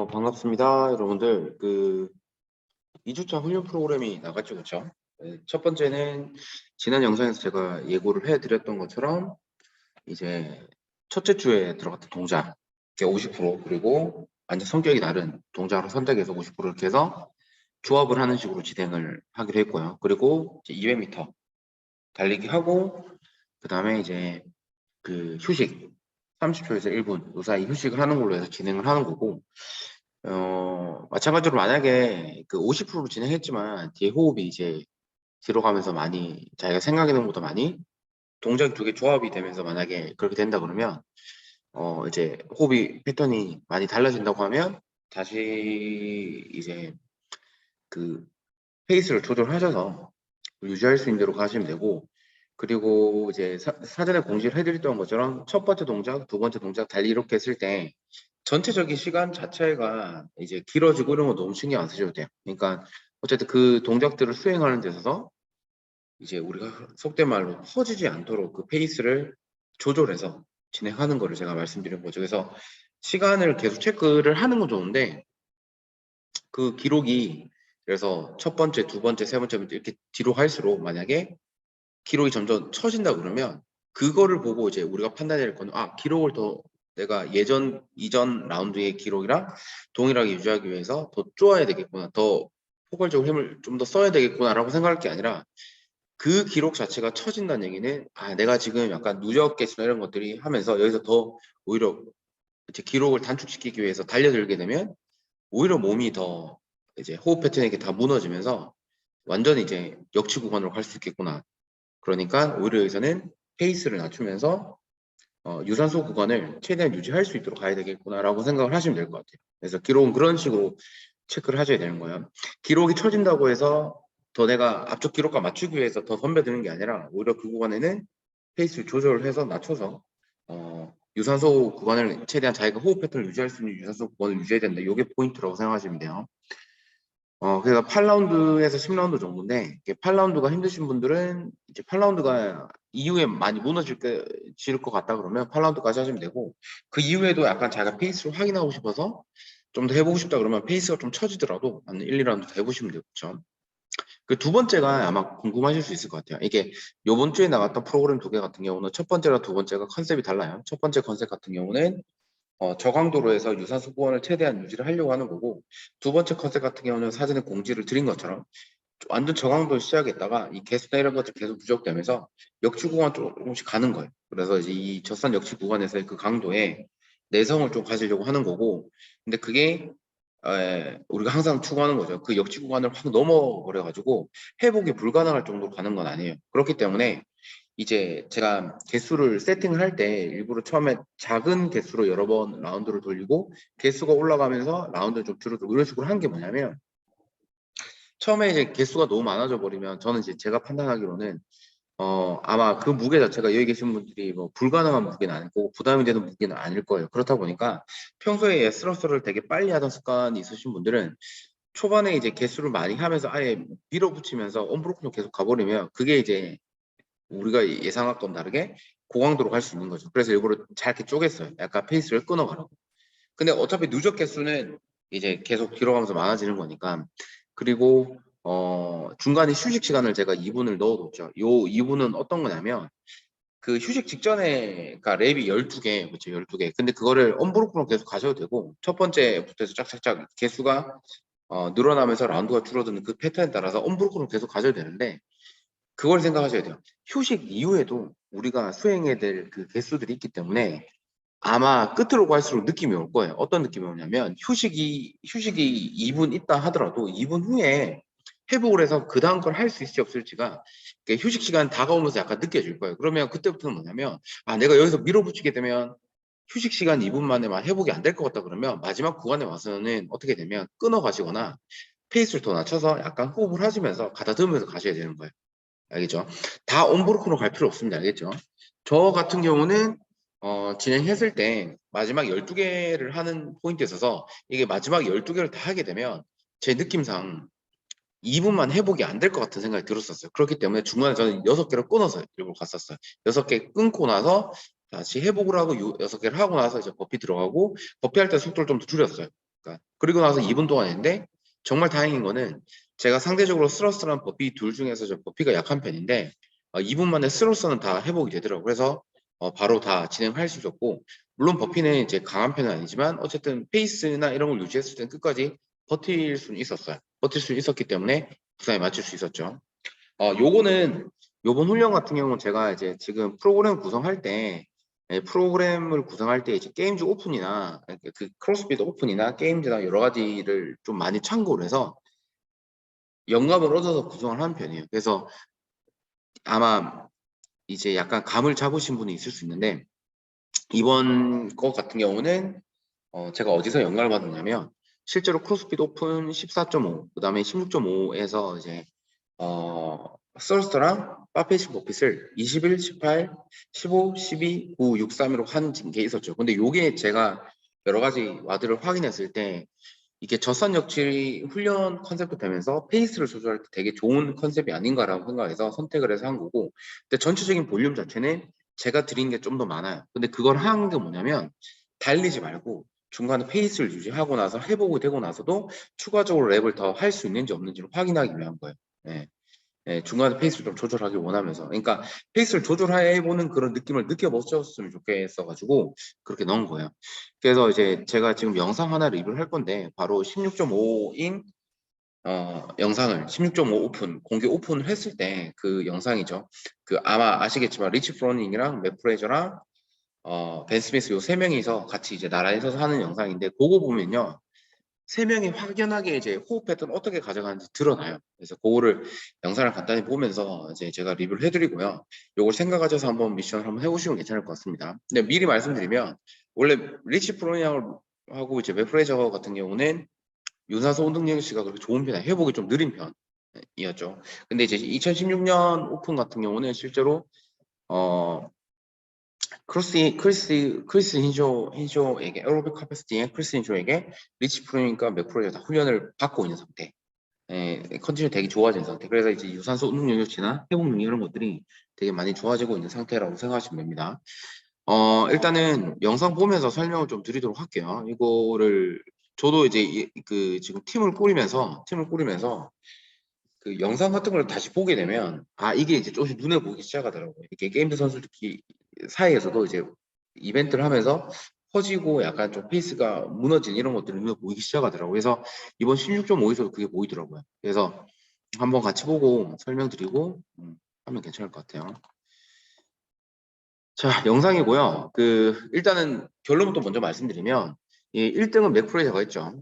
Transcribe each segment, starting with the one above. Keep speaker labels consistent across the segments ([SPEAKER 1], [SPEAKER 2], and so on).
[SPEAKER 1] 반갑습니다. 여러분들, 2주차 훈련 프로그램이 나갔죠, 그쵸? 네, 첫 번째는 지난 영상에서 제가 예고를 해드렸던 것처럼 이제 첫째 주에 들어갔던 동작, 이게 50%, 그리고 완전 성격이 다른 동작으로 선택해서 50% 이렇게 해서 조합을 하는 식으로 진행을 하기로 했고요. 그리고 이제 200m 달리기 하고, 그 다음에 이제 휴식, 30초에서 1분, 요 사이 휴식을 하는 걸로 해서 진행을 하는 거고, 마찬가지로 만약에 50%로 진행했지만 뒤에 호흡이 이제 뒤로 가면서 많이 자기가 생각하는 것보다 많이 동작이 두 개 조합이 되면서 만약에 그렇게 된다 그러면 이제 호흡이 패턴이 많이 달라진다고 하면 다시 이제 그 페이스를 조절하셔서 유지할 수 있는 대로 가시면 되고, 그리고 이제 사전에 공지를 해드렸던 것처럼 첫 번째 동작, 두 번째 동작 달리 이렇게 했을 때 전체적인 시간 자체가 이제 길어지고 이런 거 너무 신경 안 쓰셔도 돼요. 그러니까 어쨌든 그 동작들을 수행하는 데 있어서 이제 우리가 속된 말로 퍼지지 않도록 그 페이스를 조절해서 진행하는 거를 제가 말씀드린 거죠. 그래서 시간을 계속 체크를 하는 건 좋은데, 그 기록이 그래서 첫 번째, 두 번째, 세 번째 이렇게 뒤로 갈수록 만약에 기록이 점점 처진다 그러면 그거를 보고 이제 우리가 판단해야 될 거는, 기록을 더 내가 이전 라운드의 기록이랑 동일하게 유지하기 위해서 더 쪼아야 되겠구나, 더 포괄적으로 힘을 좀 더 써야 되겠구나라고 생각할 게 아니라, 그 기록 자체가 처진다는 얘기는 내가 지금 약간 누적 개수나 이런 것들이 하면서 여기서 더 오히려 이제 기록을 단축시키기 위해서 달려들게 되면 오히려 몸이 더 이제 호흡 패턴이 이렇게 다 무너지면서 완전히 이제 역치 구간으로 갈 수 있겠구나. 그러니까 오히려 여기서는 페이스를 낮추면서 유산소 구간을 최대한 유지할 수 있도록 가야 되겠구나라고 생각을 하시면 될 것 같아요. 그래서 기록은 그런 식으로 체크를 하셔야 되는 거예요. 기록이 처진다고 해서 더 내가 앞쪽 기록과 맞추기 위해서 더 덤벼드는 게 아니라 오히려 그 구간에는 페이스를 조절을 해서 낮춰서 유산소 구간을 최대한 자기가 호흡 패턴을 유지할 수 있는 유산소 구간을 유지해야 된다. 이게 포인트라고 생각하시면 돼요. 그래서 8라운드에서 10라운드 정도인데, 8라운드가 힘드신 분들은 이제 8라운드가 이후에 많이 무너질 것 같다 그러면 8라운드까지 하시면 되고, 그 이후에도 약간 자기가 페이스를 확인하고 싶어서 좀 더 해보고 싶다 그러면 페이스가 좀 처지더라도 한 1, 2라운드 더 해보시면 되겠죠. 그 두 번째가 아마 궁금하실 수 있을 것 같아요. 이게 요번 주에 나갔던 프로그램 두 개 같은 경우는 첫 번째랑 두 번째가 컨셉이 달라요. 첫 번째 컨셉 같은 경우는 저강도로 해서 유산소 보완을 최대한 유지를 하려고 하는 거고, 두 번째 컨셉 같은 경우는 사전에 공지를 드린 것처럼 완전 저강도 시작했다가 이 개수나 이런 것들 계속 누적되면서 역치 구간 조금씩 가는 거예요. 그래서 이제 이 젖산 역치 구간에서의 그 강도에 내성을 좀 가지려고 하는 거고, 근데 그게 우리가 항상 추구하는 거죠. 그 역치 구간을 확 넘어버려가지고 회복이 불가능할 정도로 가는 건 아니에요. 그렇기 때문에 이제 제가 개수를 세팅을 할 때 일부러 처음에 작은 개수로 여러 번 라운드를 돌리고 개수가 올라가면서 라운드를 좀 줄여두고 이런 식으로 한 게 뭐냐면, 처음에 이제 개수가 너무 많아져 버리면 저는 이제 제가 판단하기로는 아마 그 무게 자체가 여기 계신 분들이 뭐 불가능한 무게는 아닐 거고 부담이 되는 무게는 아닐 거예요. 그렇다 보니까 평소에 스러스를 되게 빨리 하던 습관이 있으신 분들은 초반에 이제 개수를 많이 하면서 아예 밀어붙이면서 언브로큰으로 계속 가버리면 그게 이제 우리가 예상했던 다르게 고강도로 갈 수 있는 거죠. 그래서 일부러 잘 이렇게 쪼갰어요. 약간 페이스를 끊어가라고. 근데 어차피 누적 개수는 이제 계속 길어가면서 많아지는 거니까. 그리고 중간에 휴식 시간을 제가 2분을 넣어뒀죠. 요 2분은 어떤 거냐면, 그 휴식 직전에 그러니까 랩이 12개, 그렇죠, 12개. 근데 그거를 언브로큰으로 계속 가셔도 되고, 첫 번째부터 해서 짝짝짝 개수가 늘어나면서 라운드가 줄어드는 그 패턴에 따라서 언브로큰으로 계속 가셔도 되는데, 그걸 생각하셔야 돼요. 휴식 이후에도 우리가 수행해야 될 그 개수들이 있기 때문에 아마 끝으로 갈수록 느낌이 올 거예요. 어떤 느낌이 오냐면, 휴식이 2분 있다 하더라도 2분 후에 회복을 해서 그 다음 걸 할 수 있을지 없을지가 휴식 시간 다가오면서 약간 느껴질 거예요. 그러면 그때부터는 뭐냐면, 내가 여기서 밀어붙이게 되면 휴식 시간 2분 만에만 회복이 안 될 것 같다 그러면 마지막 구간에 와서는 어떻게 되면 끊어 가시거나 페이스를 더 낮춰서 약간 호흡을 하시면서 가다듬으면서 가셔야 되는 거예요. 알겠죠? 다 온브로크로 갈 필요 없습니다. 알겠죠? 저 같은 경우는 진행했을 때 마지막 12개를 하는 포인트에 있어서, 이게 마지막 12개를 다 하게 되면 제 느낌상 2분만 회복이 안 될 것 같은 생각이 들었었어요. 그렇기 때문에 중간에 저는 6개를 끊어서 일부러 갔었어요. 6개 끊고 나서 다시 회복을 하고 6개를 하고 나서 이제 버피 들어가고, 버피 할 때 속도를 좀 더 줄였어요. 그러니까 그리고 나서 2분 동안 했는데 정말 다행인 거는 제가 상대적으로 스러스랑 버피 둘 중에서 저 버피가 약한 편인데 2분 만에 스러스는 다 회복이 되더라고요. 그래서 바로 다 진행할 수 있었고 물론 버피는 이제 강한 편은 아니지만 어쨌든 페이스나 이런 걸 유지했을 때는 끝까지 버틸 수는 있었어요. 버틸 수 있었기 때문에 부상에 맞출 수 있었죠. 요거는 요번 훈련 같은 경우는 제가 이제 지금 프로그램 구성할 때 프로그램을 구성할 때 이제 게임즈 오픈이나 그 크로스핏 오픈이나 게임즈나 여러 가지를 좀 많이 참고를 해서 영감을 얻어서 구성을 하는 편이에요. 그래서 아마 이제 약간 감을 잡으신 분이 있을 수 있는데 이번 거 같은 경우는 제가 어디서 영감을 받았냐면 실제로 크로스핏 오픈 14.5 그다음에 16.5에서 이제 서스터랑 파페시 버핏을 21, 18, 15, 12, 9, 6, 3으로 한 게 있었죠. 근데 요게 제가 여러 가지 와드를 확인했을 때 이게 젖산역질 훈련 컨셉도 되면서 페이스를 조절할 때 되게 좋은 컨셉이 아닌가라고 생각해서 선택을 해서 한 거고 근데 전체적인 볼륨 자체는 제가 드린 게 좀 더 많아요. 근데 그걸 한 게 뭐냐면 달리지 말고 중간에 페이스를 유지하고 나서 회복이 되고 나서도 추가적으로 랩을 더 할 수 있는지 없는지를 확인하기 위한 거예요. 네. 네, 중간에 페이스를 좀 조절하길 원하면서 그러니까 페이스를 조절해보는 그런 느낌을 느껴보셨으면 좋겠어가지고 그렇게 넣은 거예요. 그래서 이제 제가 지금 영상 하나 리뷰를 할 건데 바로 16.5인 영상을 16.5 오픈 공개 오픈을 했을 때 그 영상이죠. 그 아마 아시겠지만 리치 프로닝이랑 맥 프레저랑 벤 스미스 요 세 명이서 같이 이제 나란히 서서 하는 영상인데 그거 보면요. 세 명이 확연하게 이제 호흡 패턴 어떻게 가져가는지 드러나요. 그래서 그거를 영상을 간단히 보면서 이제 제가 리뷰를 해드리고요. 요걸 생각하셔서 한번 미션을 한번 해보시면 괜찮을 것 같습니다. 근데 미리 말씀드리면 원래 리치 프로니하고 이제 맥 프레저 같은 경우는 유산소 운동 능력치가 그렇게 좋은 편이 아니에요. 회복이 좀 느린 편이었죠. 근데 이제 2016년 오픈 같은 경우는 실제로 어 크리스 힌쇼에게 에어로빅 카패시티의 크리스 힌쇼에게 리치 프로니까 맥 프로니가 다 훈련을 받고 있는 상태. 컨디션이 되게 좋아진 상태. 그래서 이제 유산소 운동 능력치나 회복 능력 이런 것들이 되게 많이 좋아지고 있는 상태라고 생각하시면 됩니다. 일단은 영상 보면서 설명을 좀 드리도록 할게요. 이거를 저도 이제 그 지금 팀을 꾸리면서 그 영상 같은 걸 다시 보게 되면 이게 이제 조금씩 눈에 보이기 시작하더라고요. 이렇게 게임즈 선수들 사이에서도 이제 이벤트를 하면서 퍼지고 약간 좀 페이스가 무너진 이런 것들이 눈에 보이기 시작하더라고요. 그래서 이번 16.5에서도 그게 보이더라고요. 그래서 한번 같이 보고 설명드리고 하면 괜찮을 것 같아요. 자, 영상이고요. 일단은 결론부터 먼저 말씀드리면, 1등은 맥프로이저가 있죠.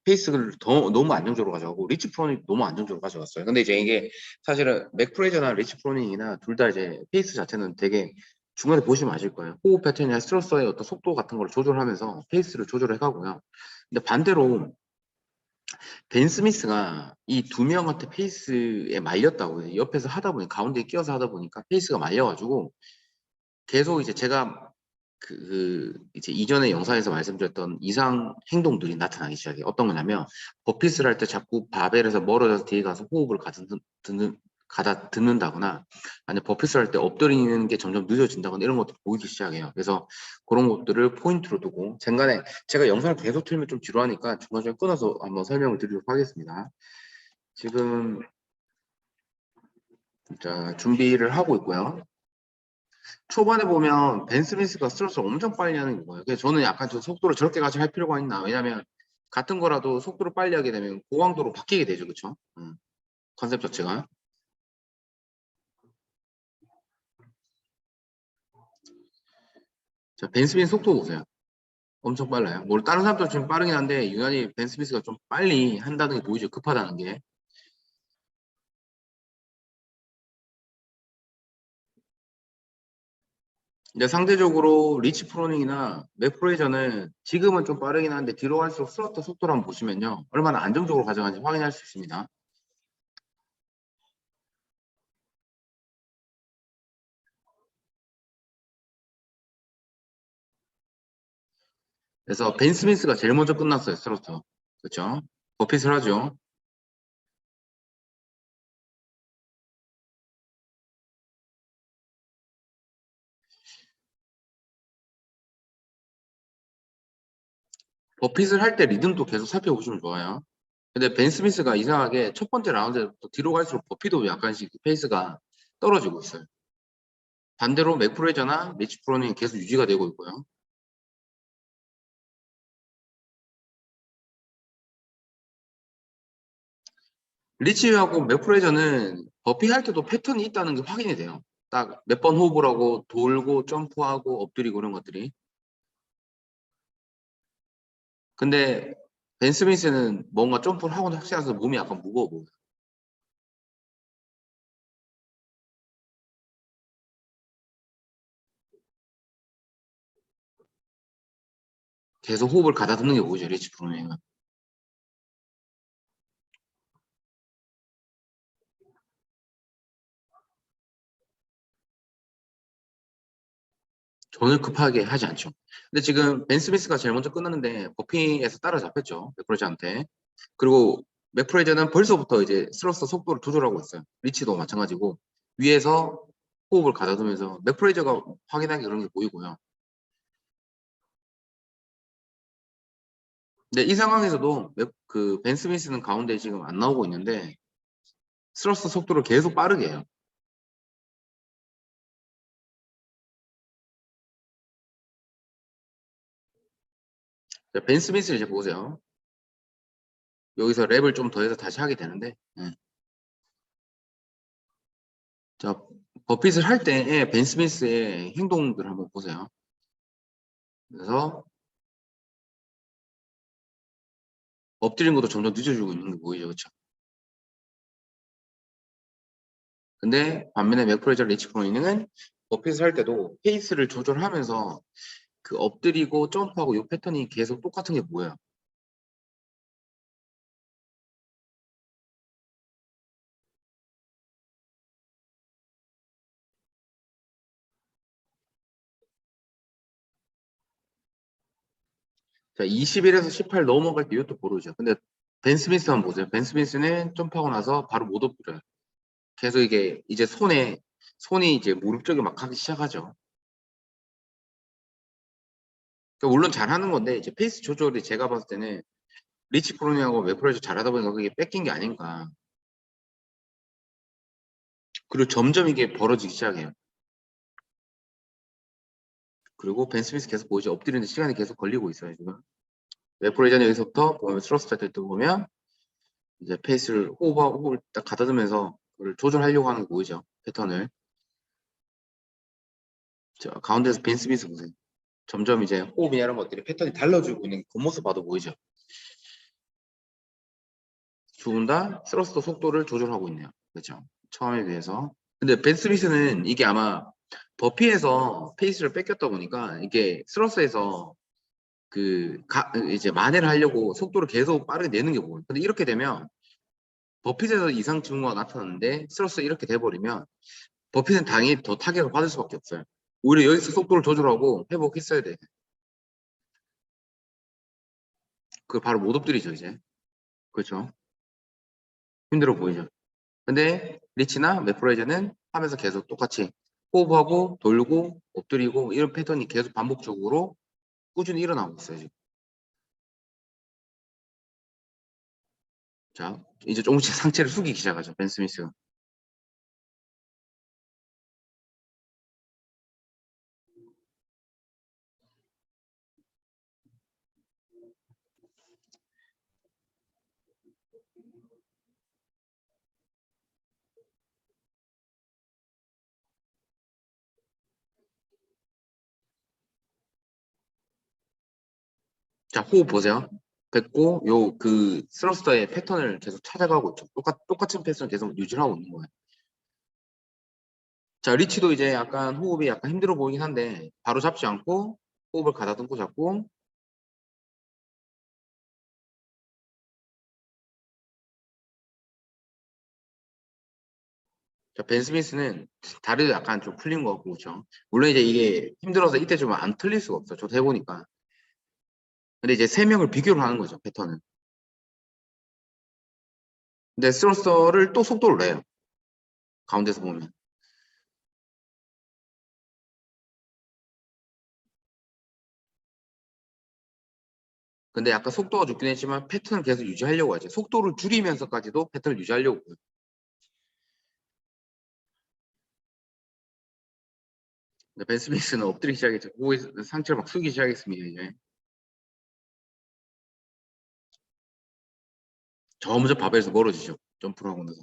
[SPEAKER 1] 페이스를 너무 안정적으로 가져가고, 리치 프로닝 너무 안정적으로 가져갔어요. 근데 이제 이게 사실은 맥프로이저나 리치 프로닝이나 둘 다 이제 페이스 자체는 되게 중간에 보시면 아실 거예요. 호흡 패턴이나 스트로스의 어떤 속도 같은 걸 조절하면서 페이스를 조절해 가고요. 근데 반대로 벤 스미스가 이 두 명한테 페이스에 말렸다고 옆에서 하다 보니 가운데에 끼어서 하다 보니까 페이스가 말려가지고 계속 이제 제가 이제 이전에 영상에서 말씀드렸던 이상 행동들이 나타나기 시작해요. 어떤 거냐면 버핏을 할 때 자꾸 바벨에서 멀어져서 뒤에 가서 호흡을 가다 듣는다거나 아니면 버핏을 할 때 엎드리는 게 점점 늦어진다거나 이런 것들이 보이기 시작해요. 그래서 그런 것들을 포인트로 두고 중간에 제가 영상을 계속 틀면 좀 지루하니까 중간중간 끊어서 한번 설명을 드리도록 하겠습니다. 지금 자, 준비를 하고 있고요. 초반에 보면 벤 스미스가 스트로스를 엄청 빨리 하는 거예요. 그래서 저는 약간 저 속도를 저렇게까지 할 필요가 있나? 왜냐면 같은 거라도 속도를 빨리 하게 되면 고강도로 바뀌게 되죠, 그렇죠? 컨셉 자체가. 자, 벤 스미스 속도 보세요. 엄청 빨라요. 뭐 다른 사람도 좀 빠르긴 한데 유난히 벤 스미스가 좀 빨리 한다는 게 보이죠, 급하다는 게. 근데 상대적으로 리치 프로닝이나 맥 프로이저는 지금은 좀 빠르긴 한데 뒤로 갈수록 슬로터 속도를 한번 보시면요, 얼마나 안정적으로 가져가는지 확인할 수 있습니다. 그래서 벤 스미스가 제일 먼저 끝났어요, 스로터. 그렇죠? 버핏을 하죠. 버핏을 할 때 리듬도 계속 살펴보시면 좋아요. 근데 벤 스미스가 이상하게 첫 번째 라운드부터 뒤로 갈수록 버핏도 약간씩 페이스가 떨어지고 있어요. 반대로 맥프레저나 리치 프로는 계속 유지가 되고 있고요. 리치하고 맥프레저는 버핏 할 때도 패턴이 있다는 게 확인이 돼요. 딱 몇 번 호흡을 하고 돌고 점프하고 엎드리고 이런 것들이. 근데 벤 스미스는 뭔가 점프를 하고는 확실해서 몸이 약간 무거워 보여요. 계속 호흡을 가다듬는 게 보이죠, 리치 프로는. 전혀 급하게 하지 않죠. 근데 지금 벤 스미스가 제일 먼저 끝났는데 버피에서 따라잡혔죠, 맥프레저한테. 그리고 맥프레저는 벌써부터 이제 스러스 속도를 조절하고 있어요. 리치도 마찬가지고 위에서 호흡을 가다듬으면서 맥프레저가 확인하기 그런 게 보이고요. 근데 이 상황에서도 그벤 스미스는 가운데 지금 안 나오고 있는데 스러스 속도를 계속 빠르게 해요. 자, 벤 스미스 이제 보세요. 여기서 랩을 좀 더해서 다시 하게 되는데, 자, 버핏을 할 때의 벤 스미스의 행동들 한번 보세요. 그래서 엎드리는 것도 점점 늦어지고 있는 게 보이죠, 그렇죠? 근데 반면에 맥프레저 리치 프로이닝은 버핏을 할 때도 페이스를 조절하면서 그 엎드리고 점프하고 이 패턴이 계속 똑같은 게 보여요. 자, 21에서 18 넘어갈 때 이것도 모르죠. 근데 벤 스미스 한번 보세요. 벤 스미스는 점프하고 나서 바로 못 엎드려요. 계속 이게 이제 손이 이제 무릎 쪽에 막 가기 시작하죠. 그러니까 물론 잘하는 건데 이제 페이스 조절이 제가 봤을 때는 리치 프로닝하고 맥프레저 잘하다 보니까 그게 뺏긴 게 아닌가. 그리고 점점 이게 벌어지기 시작해요. 그리고 벤 스미스 계속 보이죠. 엎드리는 시간이 계속 걸리고 있어요, 지금. 맥프레저는 여기서부터 보면 스로스트 할때 보면 이제 페이스를 호흡을 딱 가다듬으면서 그걸 조절하려고 하는 거 보이죠. 패턴을. 자, 가운데서 벤 스미스 보세요. 점점 이제 호흡이나 이런 것들이 패턴이 달라지고 있는 겉모습 봐도 보이죠. 두 분 다 스러스트 속도를 조절하고 있네요. 그렇죠. 처음에 비해서. 근데 벤 스미스는 이게 아마 버피에서 페이스를 뺏겼다 보니까 이게 스러스에서 이제 만회를 하려고 속도를 계속 빠르게 내는 게 보여요. 근데 이렇게 되면 버핏에서 이상 징후가 나타났는데 스러스 이렇게 돼버리면 버핏은 당연히 더 타격을 받을 수밖에 없어요. 오히려 여기서 속도를 조절하고 회복했어야 돼. 그 바로 못 엎드리죠 이제. 그렇죠. 힘들어 보이죠. 근데 리치나 맥프라이저는 하면서 계속 똑같이 호흡하고 돌고 엎드리고 이런 패턴이 계속 반복적으로 꾸준히 일어나고 있어요 지금. 자, 이제 조금씩 상체를 숙이기 시작하죠 벤 스미스가. 자, 호흡 보세요. 뱉고 요 스러스터의 패턴을 계속 찾아가고 있죠. 똑같은 패턴을 계속 유지하고 있는 거예요. 자, 리치도 이제 약간 호흡이 약간 힘들어 보이긴 한데 바로 잡지 않고 호흡을 가다듬고 잡고. 자, 벤 스미스는 다리도 약간 좀 풀린 것 같고 그렇죠. 물론 이제 이게 힘들어서 이때 좀 안 틀릴 수가 없어. 저도 해보니까. 근데 이제 세 명을 비교를 하는 거죠 패턴은. 근데 스러스터를 또 속도를 내요. 가운데서 보면. 근데 약간 속도가 죽긴 했지만 패턴을 계속 유지하려고 하지. 속도를 줄이면서까지도 패턴을 유지하려고 해요. 벤 스미스는 엎드리기 시작했죠. 고개 상체를 막 숙이기 시작했습니다. 이제 점점 바벨에서 멀어지죠. 점프를 하고 나서.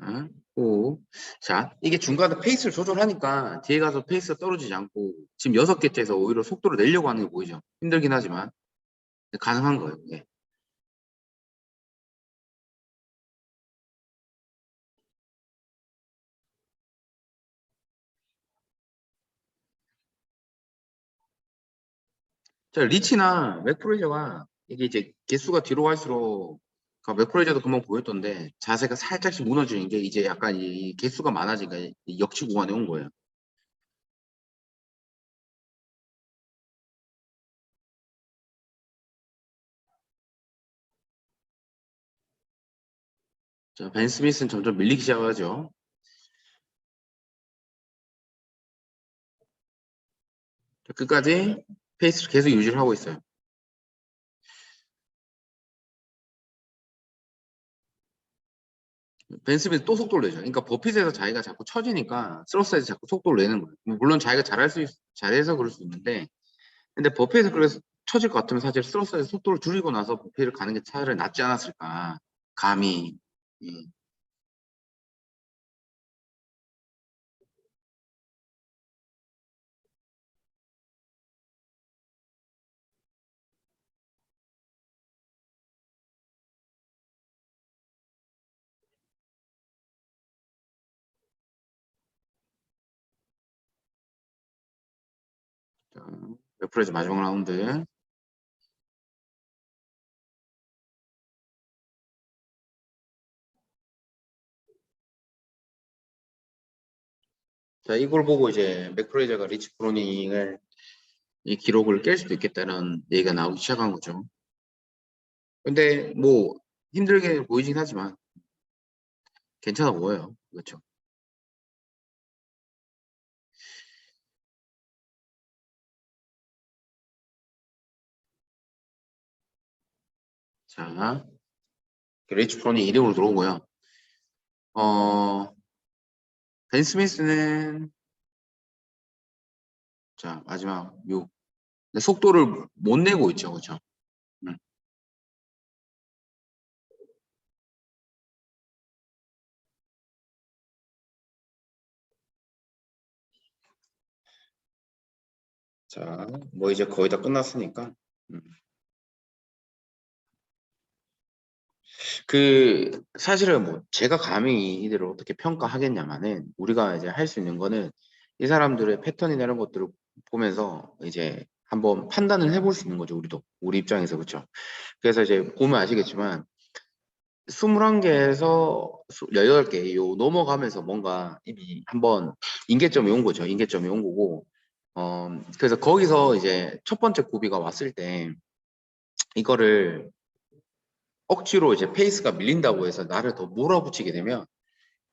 [SPEAKER 1] 자, 오. 자, 이게 중간에 페이스를 조절하니까 뒤에 가서 페이스가 떨어지지 않고 지금 6개째에서 오히려 속도를 내려고 하는 게 보이죠. 힘들긴 하지만 가능한 거예요. 예. 자, 리치나 맥프로이저가 이게 이제 개수가 뒤로 갈수록 맥프로이저도 금방 보였던데 자세가 살짝씩 무너지는 게 이제 약간 이 개수가 많아지니까 이 역치 구간에 온 거예요. 자, 벤 스미스는 점점 밀리기 시작하죠. 자, 끝까지 페이스를 계속 유지를 하고 있어요. 벤 스미스 또 속도를 내죠. 그러니까 버핏에서 자기가 자꾸 처지니까 스로스에서 자꾸 속도를 내는 거예요. 물론 자기가 잘해서 그럴 수 있는데 근데 버핏에서 그래서 처질 것 같으면 사실 스로스에서 속도를 줄이고 나서 버핏을 가는 게 차라리 낫지 않았을까. 감히. 음. 자, 레프레즈 마지막 라운드. 자, 이걸 보고 이제 맥프레이저가 리치 프로닝을 이 기록을 깰 수도 있겠다는 얘기가 나오기 시작한 거죠. 근데 뭐 힘들게 보이긴 하지만 괜찮아 보여요. 그렇죠. 자, 리치 프로닝 2등으로 들어오고요. 어, 벤 스미스는 자, 마지막 6. 속도를 못 내고 있죠. 그렇죠. 음. 자, 뭐 이제 거의 다 끝났으니까. 음. 사실은 뭐 제가 감히 이들을 어떻게 평가하겠냐마는 우리가 이제 할 수 있는 거는 이 사람들의 패턴이나 이런 것들을 보면서 이제 한번 판단을 해볼 수 있는 거죠. 우리 입장에서. 그렇죠. 그래서 이제 보면 아시겠지만 21개에서 18개 요 넘어가면서 뭔가 이미 한번 임계점이 온 거죠. 임계점이 온 거고 그래서 거기서 이제 첫 번째 고비가 왔을 때 이거를 억지로 이제 페이스가 밀린다고 해서 나를 더 몰아붙이게 되면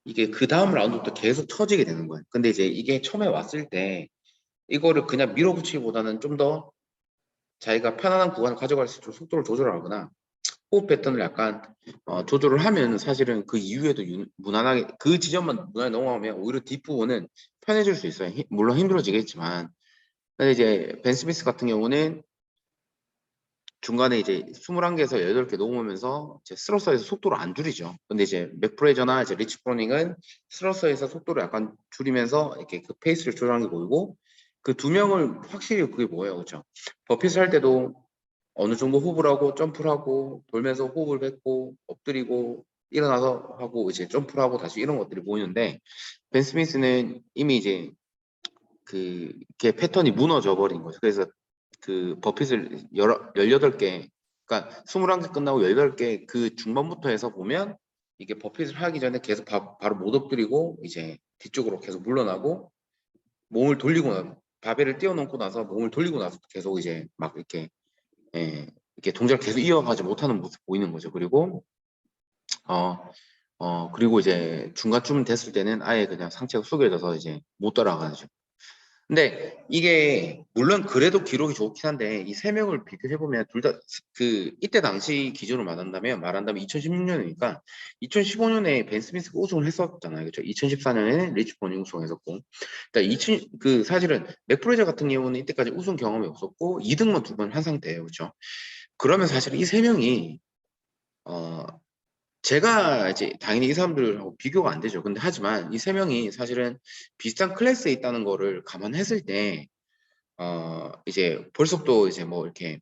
[SPEAKER 1] 이게 그 다음 라운드부터 계속 처지게 되는 거예요. 근데 이제 이게 처음에 왔을 때 이거를 그냥 밀어붙이기보다는 좀 더 자기가 편안한 구간을 가져갈 수 있도록 속도를 조절하거나 호흡 패턴을 약간 조절을 하면 사실은 그 이후에도 무난하게 그 지점만 무난하게 넘어가면 오히려 뒷부분은 편해질 수 있어요. 물론 힘들어지겠지만 근데 이제 벤 스미스 같은 경우는 중간에 이제 21개에서 8개 넘으면서 이제 스로서에서 속도를 안 줄이죠. 근데 이제 맥프레저나 이제 리치 프로닝은 스로서에서 속도를 약간 줄이면서 이렇게 그 페이스를 조절하는 게 보이고 그 두 명을 확실히 그게 뭐예요, 그렇죠? 버핏을 할 때도 어느 정도 호흡을 하고 점프를 하고 돌면서 호흡을 뱉고 엎드리고 일어나서 하고 이제 점프를 하고 다시 이런 것들이 보이는데 벤 스미스는 이미 이제 걔 패턴이 무너져 버린 거죠. 그래서 그 버핏을 18개, 그러니까 21개 끝나고 18개 그 중반부터 해서 보면 이게 버핏을 하기 전에 계속 바로 못 엎드리고 이제 뒤쪽으로 계속 물러나고 몸을 돌리고 바벨을 띄워놓고 나서 몸을 돌리고 나서 계속 이제 막 이렇게 이렇게 동작을 계속 이어가지 못하는 모습 보이는 거죠. 그리고 그리고 이제 중간쯤 됐을 때는 아예 그냥 상체가 숙여져서 이제 못 따라가죠. 근데 이게 물론 그래도 기록이 좋긴 한데 이 세 명을 비교해 보면 둘 다 그 이때 당시 기준으로 말한다면 2016년이니까 2015년에 벤 스미스가 우승을 했었잖아요. 그렇죠? 2014년에 리치 포닝 우승했었고. 그러니까 그 사실은 맥브레저 같은 경우는 이때까지 우승 경험이 없었고 2등만 두 번 한 상태예요. 그렇죠? 그러면 사실 이 세 명이 어 제가 이제 당연히 이 사람들하고 비교가 안 되죠. 근데 하지만 이 세 명이 사실은 비슷한 클래스에 있다는 거를 감안했을 때 이제 벌써 또 이제 뭐 이렇게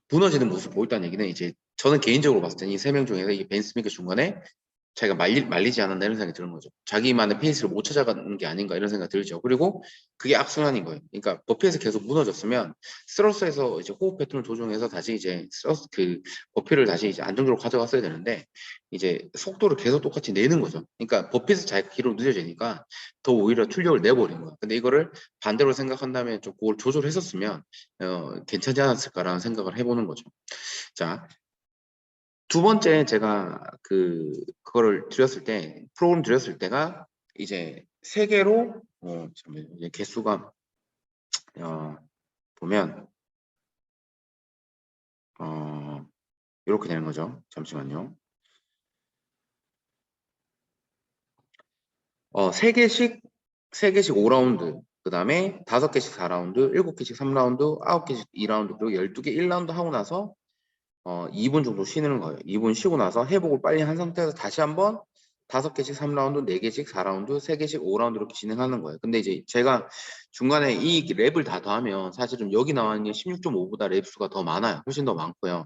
[SPEAKER 1] 무너지는 모습을 보였다는 얘기는 이제 저는 개인적으로 봤을 때는 이 세 명 중에서 이 벤 스미크 중간에 자기가 말리지 않았나 이런 생각이 드는 거죠. 자기만의 페이스를 못 찾아가는 게 아닌가 이런 생각이 들죠. 그리고 그게 악순환인 거예요. 그러니까 버피에서 계속 무너졌으면 스러스에서 이제 호흡 패턴을 조정해서 다시 이제 스러스 버피를 다시 이제 안정적으로 가져갔어야 되는데 이제 속도를 계속 똑같이 내는 거죠. 그러니까 버피에서 자기가 기록 늦어지니까 더 오히려 출력을 내버린 거야. 근데 이거를 반대로 생각한다면 좀 그걸 조절했었으면 괜찮지 않았을까라는 생각을 해보는 거죠. 자, 두 번째 제가 그거를 드렸을 때 프로그램 드렸을 때가 이제 세 개로 잠깐만요. 이제 개수가 어, 보면 어, 이렇게 되는 거죠. 잠시만요. 세 개씩 5라운드, 그 다음에 5개씩 4라운드, 7개씩 3라운드, 9개씩 2라운드, 그리고 12개 1라운드 하고 나서 2분 정도 쉬는 거예요. 2분 쉬고 나서 회복을 빨리 한 상태에서 다시 한번 5개씩 3라운드, 4개씩 4라운드, 3개씩 5라운드 이렇게 진행하는 거예요. 근데 이제 제가 중간에 이 랩을 다 더하면 사실은 여기 나와 있는 16.5보다 랩 수가 더 많아요. 훨씬 더 많고요.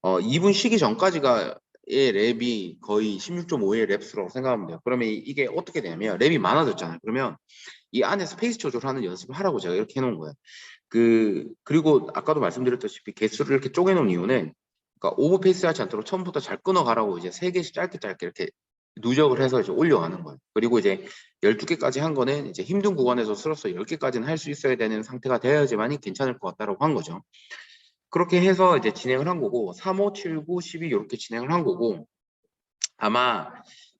[SPEAKER 1] 2분 쉬기 전까지가 의 랩이 거의 16.5의 랩 수라고 생각하면 돼요. 그러면 이게 어떻게 되냐면 랩이 많아졌잖아요. 그러면 이 안에서 페이스 조절하는 연습을 하라고 제가 이렇게 해놓은 거예요. 그리고 아까도 말씀드렸다시피 개수를 이렇게 쪼개놓은 이유는 그러니까 오버페이스 하지 않도록 처음부터 잘 끊어가라고 이제 3개씩 짧게 짧게 이렇게 누적을 해서 이제 올려가는 거예요. 그리고 이제 12개까지 한 거는 이제 힘든 구간에서 슬어서 10개까지는 할 수 있어야 되는 상태가 되어야지만이 괜찮을 것 같다라고 한 거죠. 그렇게 해서 이제 진행을 한 거고 3, 5, 7, 9, 12 이렇게 진행을 한 거고 아마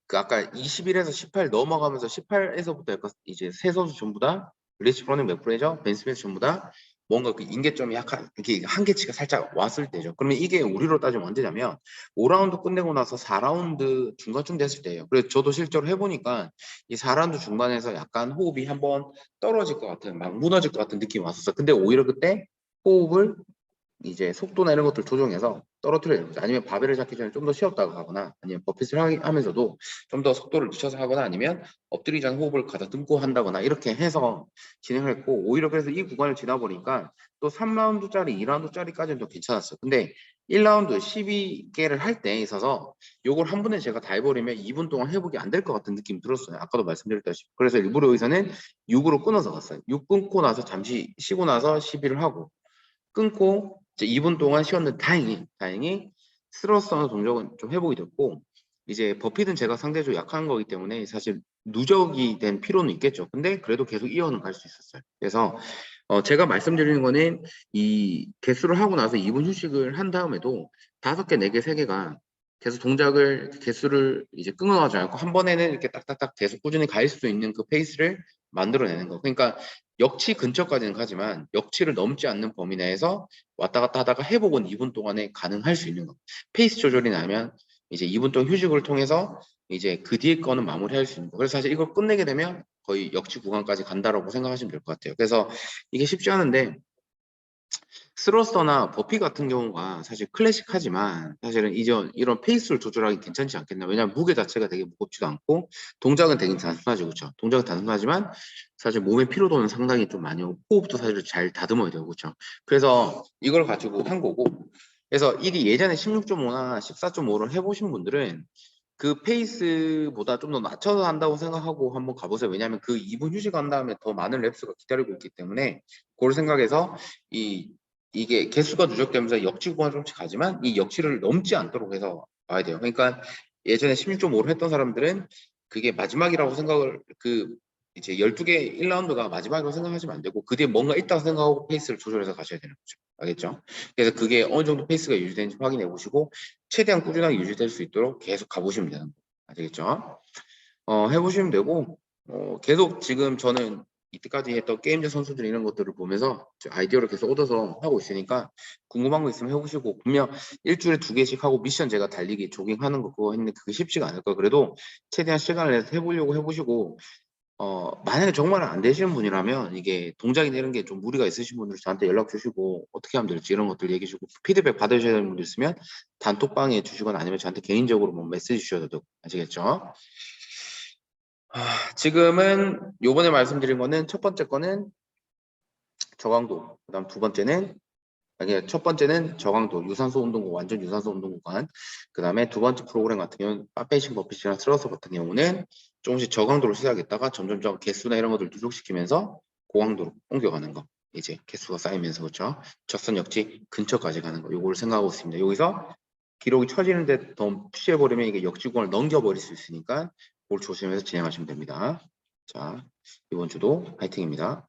[SPEAKER 1] 그 아까 21에서 18 넘어가면서 18에서부터 약간 이제 세 선수 전부 다 리치 프로닝 맥브레이저, 벤 스미스 전부 다 뭔가 그 인계점이 약간 이렇게 한계치가 살짝 왔을 때죠. 그러면 이게 우리로 따지면 언제냐면 5라운드 끝내고 나서 4라운드 중간쯤 됐을 때예요. 그래서 저도 실제로 해보니까 이 4라운드 중반에서 약간 호흡이 한번 떨어질 것 같은 막 무너질 것 같은 느낌이 왔었어. 근데 오히려 그때 호흡을 이제 속도나 이런 것들 조정해서 떨어뜨려야 되는 거죠. 아니면 바벨을 잡기 전에 좀 더 쉬었다가 하거나 아니면 버핏을 하면서도 좀 더 속도를 늦춰서 하거나 아니면 엎드리지 않은 호흡을 가다듬고 한다거나 이렇게 해서 진행을 했고 오히려 그래서 이 구간을 지나 보니까 또 3라운드짜리 2라운드짜리까지는 더 괜찮았어요. 근데 1라운드 12개를 할 때 있어서 요걸 한 번에 제가 다 해버리면 2분 동안 회복이 안 될 것 같은 느낌이 들었어요. 아까도 말씀드렸다시피. 그래서 일부러 여기서는 6으로 끊어서 갔어요. 6 끊고 나서 잠시 쉬고 나서 12를 하고 끊고 이제 2분 동안 쉬었는데 다행히 스로스하는 동작은 좀 회복이 됐고 이제 버핏은 제가 상대적으로 약한 거기 때문에 사실 누적이 된 피로는 있겠죠. 근데 그래도 계속 이어는 갈 수 있었어요. 그래서 제가 말씀드리는 거는 이 개수를 하고 나서 2분 휴식을 한 다음에도 5개, 4개, 3개가 계속 동작을 개수를 이제 끊어가지 않고 한 번에는 이렇게 딱딱딱 계속 꾸준히 갈 수 있는 그 페이스를 만들어내는 거. 그러니까 역치 근처까지는 가지만 역치를 넘지 않는 범위 내에서 왔다 갔다 하다가 회복은 2분 동안에 가능할 수 있는 거. 페이스 조절이 나면 이제 2분 동안 휴식을 통해서 이제 그 뒤에 거는 마무리할 수 있는 거. 그래서 사실 이걸 끝내게 되면 거의 역치 구간까지 간다라고 생각하시면 될 것 같아요. 그래서 이게 쉽지 않은데 스로스터나 버피 같은 경우가 사실 클래식하지만 사실은 이런 페이스를 조절하기 괜찮지 않겠나. 왜냐하면 무게 자체가 되게 무겁지도 않고 동작은 되게 단순하죠. 그렇죠? 동작은 단순하지만 사실 몸의 피로도는 상당히 좀 많이 오고 호흡도 사실 잘 다듬어야 되고 그렇죠? 그래서 이걸 가지고 한 거고 그래서 이게 예전에 16.5나 14.5를 해보신 분들은 그 페이스보다 좀 더 낮춰서 한다고 생각하고 한번 가보세요. 왜냐하면 그 2분 휴식한 다음에 더 많은 랩수가 기다리고 있기 때문에 그걸 생각해서 이게 개수가 누적되면서 역치 구간 조금씩 가지만 이 역치를 넘지 않도록 해서 와야 돼요. 그러니까 예전에 16.5를 했던 사람들은 그게 마지막이라고 생각을 이제 12개 1라운드가 마지막이라고 생각하시면 안 되고 그 뒤에 뭔가 있다고 생각하고 페이스를 조절해서 가셔야 되는 거죠. 알겠죠? 그래서 그게 어느 정도 페이스가 유지되는지 확인해 보시고 최대한 꾸준하게 유지될 수 있도록 계속 가보시면 되는 거예요. 아시겠죠? 해보시면 되고 계속 지금 저는 이때까지 했던 게임즈 선수들 이런 것들을 보면서 아이디어를 계속 얻어서 하고 있으니까 궁금한 거 있으면 해보시고 분명 일주일에 2개씩 하고 미션 제가 달리기 조깅하는 거 그거 했는데 그게 쉽지가 않을 거예요. 그래도 최대한 시간을 내서 해보려고 해보시고 만약에 정말 안 되시는 분이라면 이게 동작이나 이런 게 좀 무리가 있으신 분들 저한테 연락 주시고 어떻게 하면 될지 이런 것들 얘기해 주고 피드백 받으셔야 되는 분들 있으면 단톡방에 주시거나 아니면 저한테 개인적으로 뭐 메시지 주셔도 되고 아시겠죠? 지금은 요번에 말씀드린 거는 첫 번째 거는 저강도, 그다음 두 번째는 아니 첫 번째는 저강도 유산소 운동구 완전 유산소 운동 구간, 그다음에 두 번째 프로그램 같은 경우는 빠페이싱 버핏이랑 스러스 같은 경우는 조금씩 저강도로 시작했다가 점점점 개수나 이런 것들 누적시키면서 고강도로 옮겨가는 거. 이제 개수가 쌓이면서 그렇죠. 적선 역지 근처까지 가는 거. 요걸 생각하고 있습니다. 여기서 기록이 처지는데 더 푸시해버리면 이게 역지구간을 넘겨버릴 수 있으니까 그걸 조심해서 진행하시면 됩니다. 자, 이번 주도 화이팅입니다.